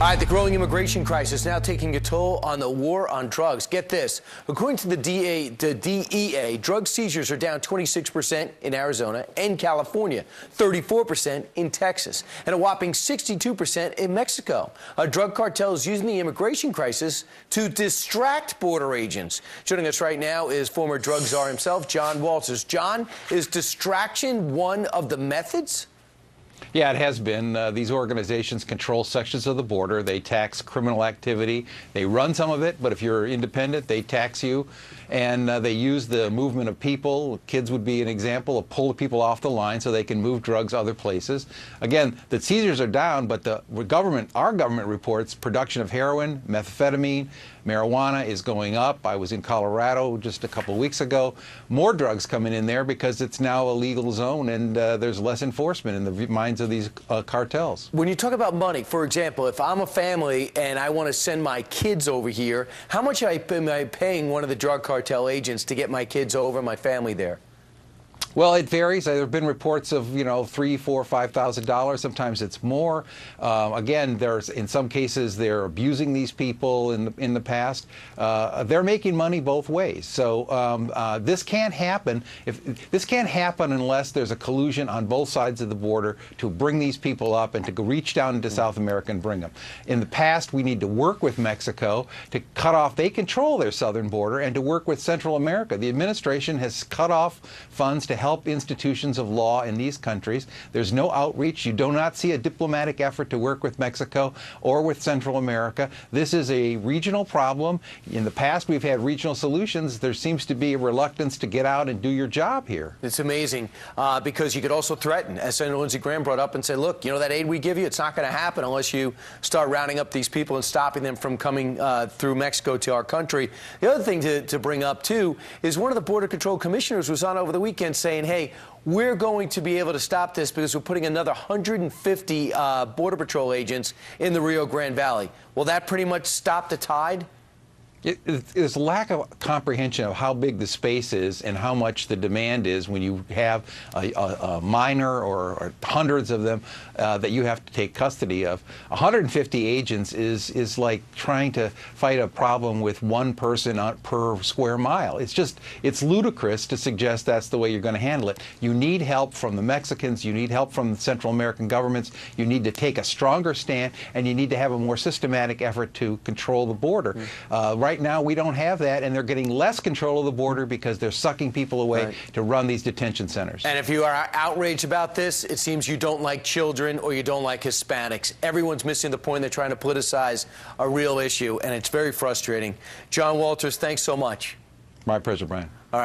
All right, the growing immigration crisis now taking a toll on the war on drugs. Get this. According to the DEA, drug seizures are down 26% in Arizona and California, 34% in Texas, and a whopping 62% in Mexico. Drug cartels using the immigration crisis to distract border agents. Joining us right now is former drug czar himself, John Walters. John, is distraction one of the methods? Yeah, it has been. These organizations control sections of the border. They tax criminal activity. They run some of it, but if you're independent, they tax you. And they use the movement of people. Kids would be an example of pull people off the line so they can move drugs other places. Again, the seizures are down, but our government reports production of heroin, methamphetamine, marijuana is going up. I was in Colorado just a couple of weeks ago. More drugs coming in there because it's now a legal zone and there's less enforcement in the minds of these cartels. When you talk about money, for example, if I'm a family and I want to send my kids over here, how much am I paying one of the drug cartel agents to get my kids over, my family there? Well, it varies. There have been reports of, $3,000, $4,000, $5,000. Sometimes it's more. Again, in some cases they're abusing these people in the past. They're making money both ways. So this can't happen. This can't happen unless there's a collusion on both sides of the border to bring these people up and to reach down into South America and bring them. In the past, we need to work with Mexico to cut off. They control their southern border, and to work with Central America. The administration has cut off funds to help institutions of law in these countries. There's no outreach. You do not see a diplomatic effort to work with Mexico or with Central America. This is a regional problem. In the past, we've had regional solutions. There seems to be a reluctance to get out and do your job here. It's amazing because you could also threaten, as Senator Lindsey Graham brought up, and say, look, that aid we give you, it's not going to happen unless you start rounding up these people and stopping them from coming through Mexico to our country. The other thing to bring up, too, is one of the Border Control Commissioners was on over the weekend saying, hey, we're going to be able to stop this because we're putting another 150 Border Patrol agents in the Rio Grande Valley. Will that pretty much stop the tide? There's a lack of comprehension of how big the space is and how much the demand is when you have a minor or hundreds of them that you have to take custody of. 150 agents is like trying to fight a problem with one person per square mile. It's ludicrous to suggest that's the way you're going to handle it. You need help from the Mexicans. You need help from the Central American governments. You need to take a stronger stand, and you need to have a more systematic effort to control the border. Right now, we don't have that, and they're getting less control of the border because they're sucking people away to run these detention centers. And if you are outraged about this, it seems you don't like children or you don't like Hispanics. Everyone's missing the point. They're trying to politicize a real issue, and it's very frustrating. John Walters, thanks so much. My pleasure, Brian. All right.